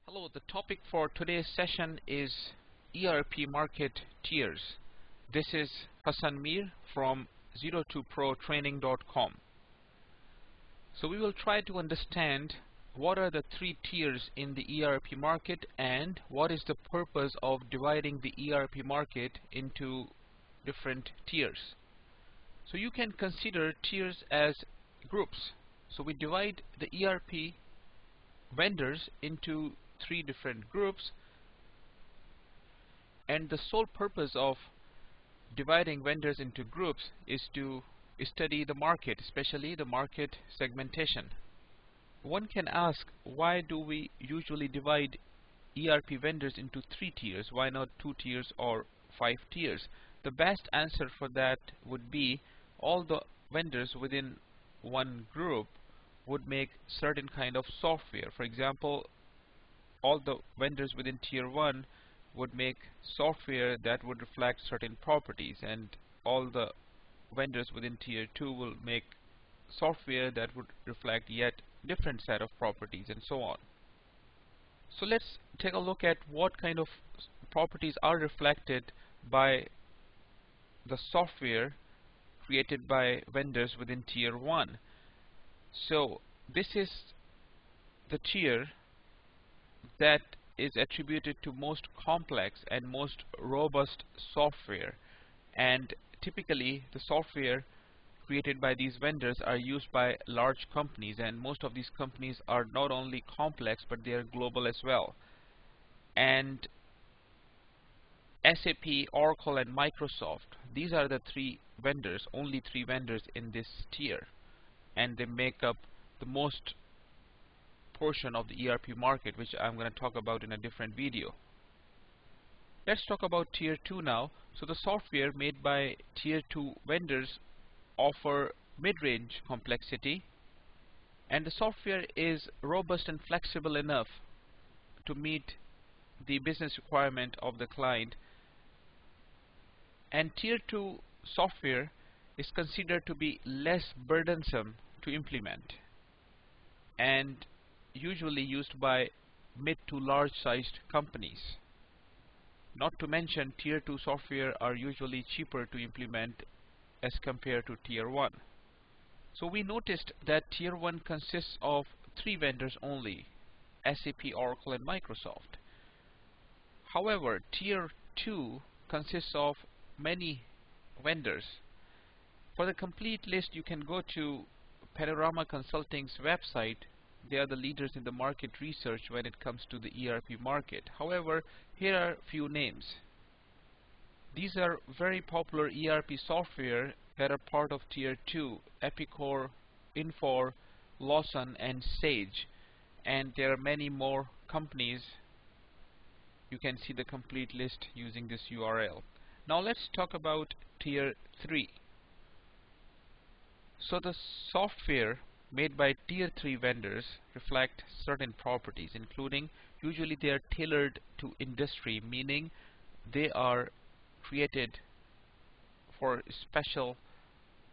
Hello, the topic for today's session is ERP market tiers. This is Hassan Mir from 02protraining.com. So we will try to understand what are the three tiers in the ERP market and what is the purpose of dividing the ERP market into different tiers. So you can consider tiers as groups. So we divide the ERP vendors into three different groups, and the sole purpose of dividing vendors into groups is to study the market, especially the market segmentation. One can ask, why do we usually divide ERP vendors into three tiers? Why not two tiers or five tiers? The best answer for that would be all the vendors within one group would make certain kind of software. For example, all the vendors within tier 1 would make software that would reflect certain properties, and all the vendors within tier 2 will make software that would reflect yet different set of properties, and so on. So let's take a look at what kind of properties are reflected by the software created by vendors within tier 1. So this is the tier that is attributed to most complex and most robust software, and typically the software created by these vendors are used by large companies, and most of these companies are not only complex but they are global as well. And SAP, Oracle and Microsoft, these are the three vendors, only three vendors in this tier, and they make up the most portion of the ERP market, which I'm going to talk about in a different video. Let's talk about tier 2 now. So the software made by tier 2 vendors offer mid-range complexity, and the software is robust and flexible enough to meet the business requirement of the client. And tier 2 software is considered to be less burdensome to implement and usually used by mid to large sized companies. Not to mention, tier 2 software are usually cheaper to implement as compared to tier 1. So we noticed that tier 1 consists of three vendors only, SAP, Oracle and Microsoft. However, tier 2 consists of many vendors. For the complete list, you can go to Panorama Consulting's website. They are the leaders in the market research when it comes to the ERP market. However, here are few names. These are very popular ERP software that are part of tier 2: Epicor, Infor, Lawson and Sage, and there are many more companies. You can see the complete list using this URL. Now let's talk about tier 3. So the software made by tier 3 vendors reflect certain properties, including usually they are tailored to industry, meaning they are created for special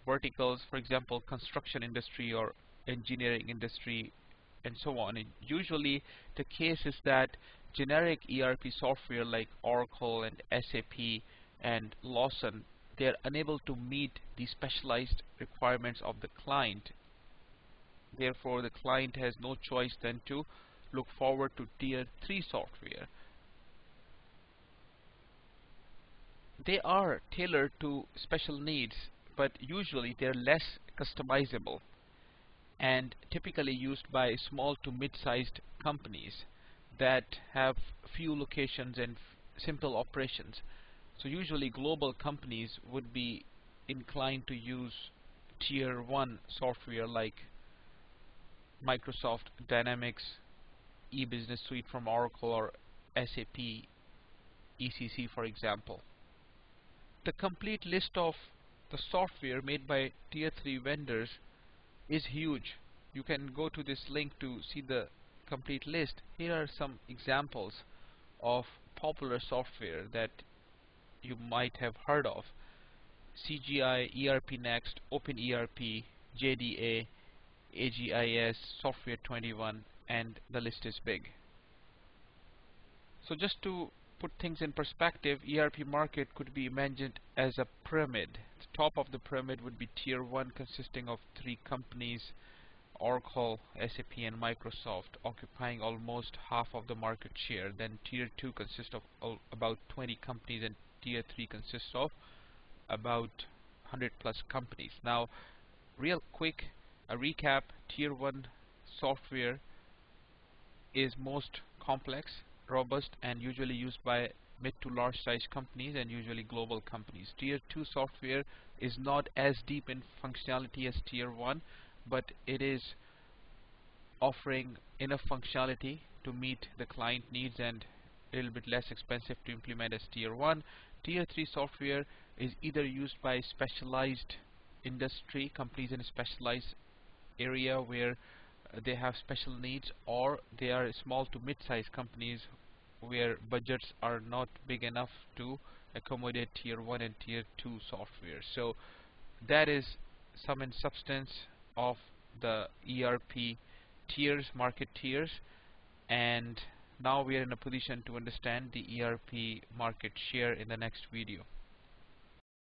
verticals, for example construction industry or engineering industry and so on. And usually the case is that generic ERP software like Oracle and SAP and Lawson, they are unable to meet the specialized requirements of the client. Therefore, the client has no choice than to look forward to tier 3 software. They are tailored to special needs, but usually they are less customizable and typically used by small to mid-sized companies that have few locations and simple operations. So usually global companies would be inclined to use tier 1 software like Microsoft Dynamics e-business suite from Oracle or SAP ECC, for example. The complete list of the software made by tier 3 vendors is huge. You can go to this link to see the complete list. Here are some examples of popular software that you might have heard of: CGI, ERP Next, OpenERP, JDA, AGIS, Software 21, and the list is big. So just to put things in perspective, ERP market could be imagined as a pyramid. The top of the pyramid would be tier 1, consisting of 3 companies: Oracle, SAP and Microsoft, occupying almost half of the market share. Then tier 2 consists of about 20 companies, and tier 3 consists of about 100 plus companies. Now, real quick, a recap: tier 1 software is most complex, robust, and usually used by mid to large size companies and usually global companies. Tier 2 software is not as deep in functionality as tier 1, but it is offering enough functionality to meet the client needs and a little bit less expensive to implement as tier 1. Tier 3 software is either used by specialized industry companies in a specialized area where they have special needs, or they are small to mid-sized companies where budgets are not big enough to accommodate tier 1 and tier 2 software. So that is some in substance of the ERP tiers, market tiers, and now we are in a position to understand the ERP market share in the next video.